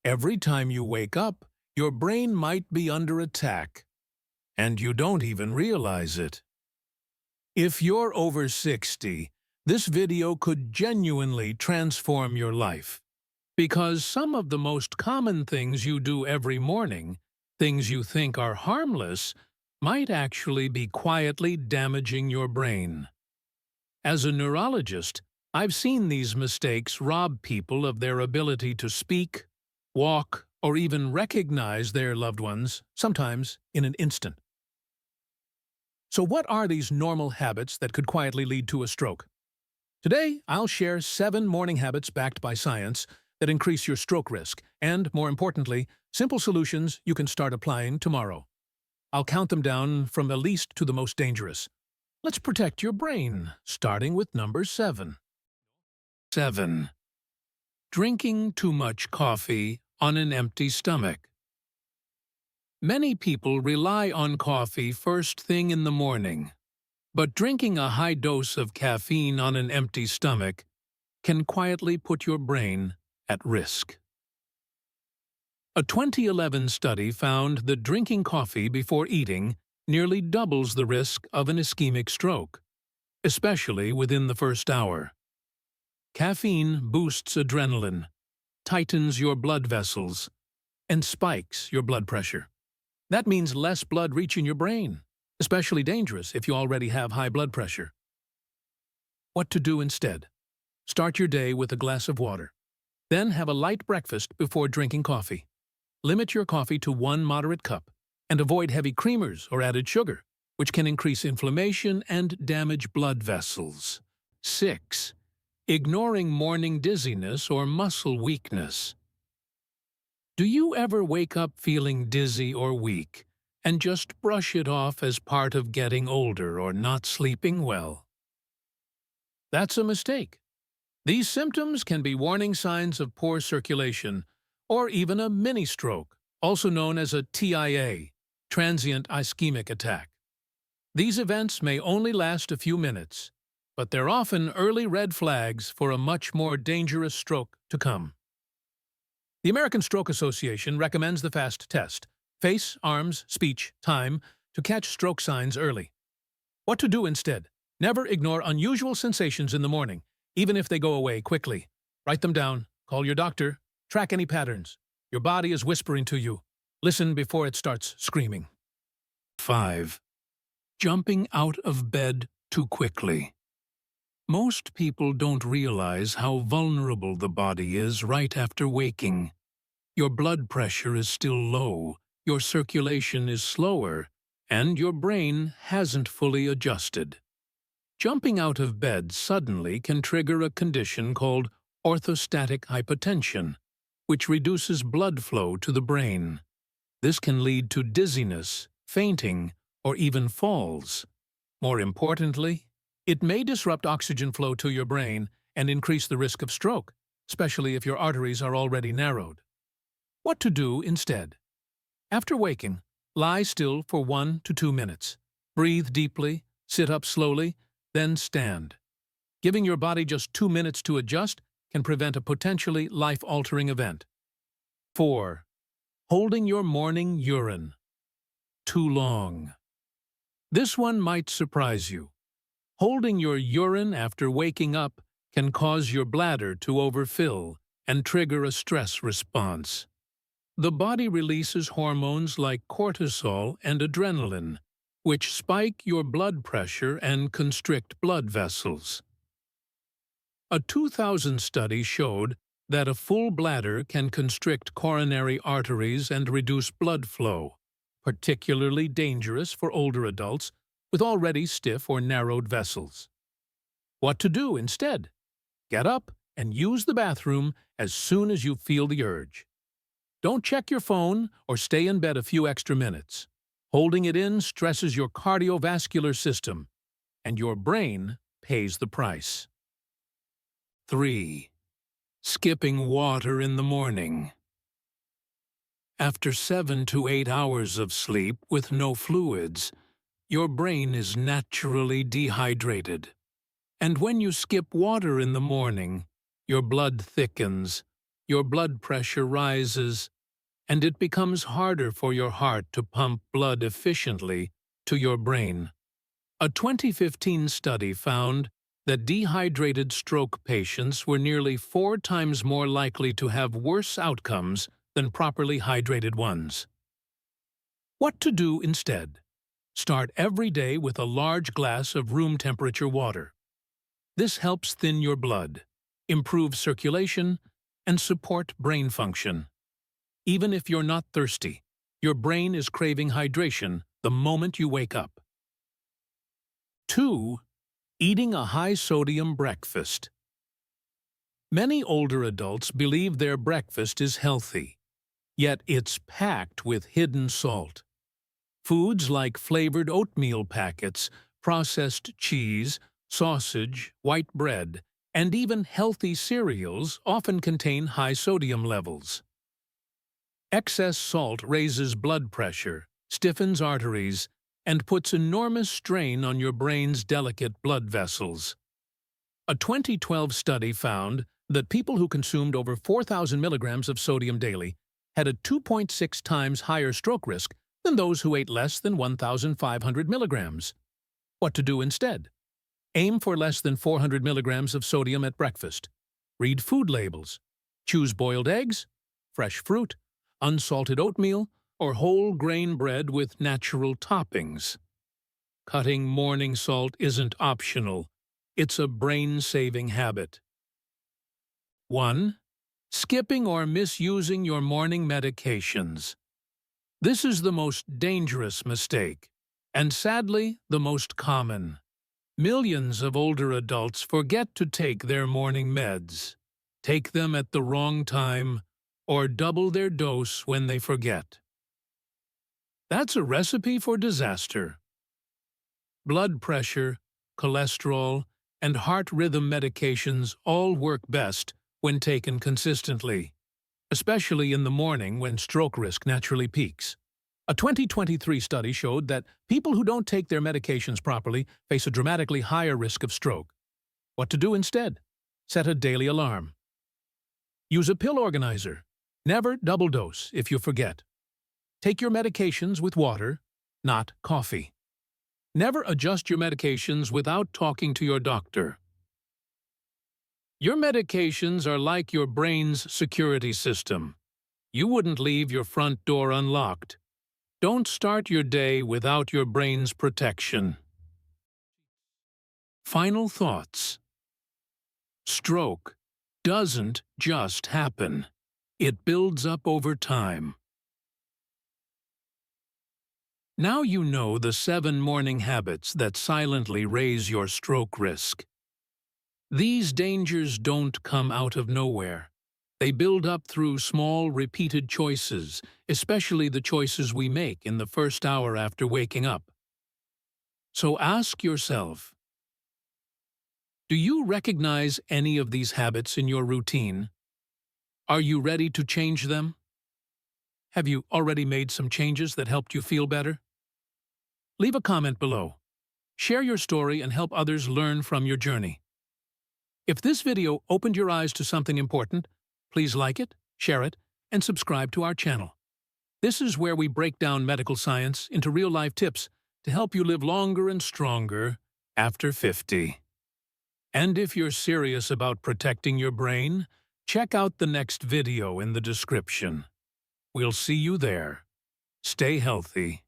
Every time you wake up, your brain might be under attack, and you don't even realize it. If you're over 60, this video could genuinely transform your life, because some of the most common things you do every morning, things you think are harmless, might actually be quietly damaging your brain. As a neurologist, I've seen these mistakes rob people of their ability to speak, walk, or even recognize their loved ones, sometimes in an instant. So what are these normal habits that could quietly lead to a stroke? Today, I'll share 7 morning habits backed by science that increase your stroke risk, and, more importantly, simple solutions you can start applying tomorrow. I'll count them down from the least to the most dangerous. Let's protect your brain, starting with number 7. 7. Drinking too much coffee on an empty stomach. Many people rely on coffee first thing in the morning, but drinking a high dose of caffeine on an empty stomach can quietly put your brain at risk. A 2011 study found that drinking coffee before eating nearly doubles the risk of an ischemic stroke, especially within the first hour. Caffeine boosts adrenaline, tightens your blood vessels, and spikes your blood pressure. That means less blood reaching your brain, especially dangerous if you already have high blood pressure. What to do instead? Start your day with a glass of water. Then have a light breakfast before drinking coffee. Limit your coffee to 1 moderate cup, and avoid heavy creamers or added sugar, which can increase inflammation and damage blood vessels. 6. Ignoring morning dizziness or muscle weakness. Do you ever wake up feeling dizzy or weak, and just brush it off as part of getting older or not sleeping well? That's a mistake. These symptoms can be warning signs of poor circulation, or even a mini-stroke, also known as a TIA, transient ischemic attack. These events may only last a few minutes, but they're often early red flags for a much more dangerous stroke to come. The American Stroke Association recommends the FAST test, face, arms, speech, time, to catch stroke signs early. What to do instead? Never ignore unusual sensations in the morning, even if they go away quickly. Write them down, call your doctor, track any patterns. Your body is whispering to you. Listen before it starts screaming. 5. Jumping out of bed too quickly. Most people don't realize how vulnerable the body is right after waking. Your blood pressure is still low, your circulation is slower, and your brain hasn't fully adjusted. Jumping out of bed suddenly can trigger a condition called orthostatic hypotension, which reduces blood flow to the brain. This can lead to dizziness, fainting, or even falls. More importantly, it may disrupt oxygen flow to your brain and increase the risk of stroke, especially if your arteries are already narrowed. What to do instead? After waking, lie still for 1 to 2 minutes. Breathe deeply, sit up slowly, then stand. Giving your body just 2 minutes to adjust can prevent a potentially life-altering event. 4. Holding your morning urine too long. This one might surprise you. Holding your urine after waking up can cause your bladder to overfill and trigger a stress response. The body releases hormones like cortisol and adrenaline, which spike your blood pressure and constrict blood vessels. A 2000 study showed that a full bladder can constrict coronary arteries and reduce blood flow, particularly dangerous for older adults with already stiff or narrowed vessels. What to do instead? Get up and use the bathroom as soon as you feel the urge. Don't check your phone or stay in bed a few extra minutes. Holding it in stresses your cardiovascular system, and your brain pays the price. 3. Skipping water in the morning. After 7 to 8 hours of sleep with no fluids, your brain is naturally dehydrated. And when you skip water in the morning, your blood thickens, your blood pressure rises, and it becomes harder for your heart to pump blood efficiently to your brain. A 2015 study found that dehydrated stroke patients were nearly 4 times more likely to have worse outcomes than properly hydrated ones. What to do instead? Start every day with a large glass of room temperature water. This helps thin your blood, improve circulation, and support brain function. Even if you're not thirsty, your brain is craving hydration the moment you wake up. 2. Eating a high-sodium breakfast. Many older adults believe their breakfast is healthy, yet it's packed with hidden salt. Foods like flavored oatmeal packets, processed cheese, sausage, white bread, and even healthy cereals often contain high sodium levels. Excess salt raises blood pressure, stiffens arteries, and puts enormous strain on your brain's delicate blood vessels. A 2012 study found that people who consumed over 4,000 milligrams of sodium daily had a 2.6 times higher stroke risk than those who ate less than 1,500 milligrams. What to do instead? Aim for less than 400 milligrams of sodium at breakfast. Read food labels. Choose boiled eggs, fresh fruit, unsalted oatmeal, or whole grain bread with natural toppings. Cutting morning salt isn't optional. It's a brain-saving habit. 1. Skipping or misusing your morning medications. This is the most dangerous mistake, and sadly, the most common. Millions of older adults forget to take their morning meds, take them at the wrong time, or double their dose when they forget. That's a recipe for disaster. Blood pressure, cholesterol, and heart rhythm medications all work best when taken consistently, especially in the morning when stroke risk naturally peaks. A 2023 study showed that people who don't take their medications properly face a dramatically higher risk of stroke. What to do instead? Set a daily alarm. Use a pill organizer. Never double dose if you forget. Take your medications with water, not coffee. Never adjust your medications without talking to your doctor. Your medications are like your brain's security system. You wouldn't leave your front door unlocked. Don't start your day without your brain's protection. Final thoughts. Stroke doesn't just happen. It builds up over time. Now you know the 7 morning habits that silently raise your stroke risk. These dangers don't come out of nowhere. They build up through small, repeated choices, especially the choices we make in the first hour after waking up. So ask yourself, do you recognize any of these habits in your routine? Are you ready to change them? Have you already made some changes that helped you feel better? Leave a comment below. Share your story and help others learn from your journey. If this video opened your eyes to something important, please like it, share it, and subscribe to our channel. This is where we break down medical science into real-life tips to help you live longer and stronger after 50. And if you're serious about protecting your brain, check out the next video in the description. We'll see you there. Stay healthy.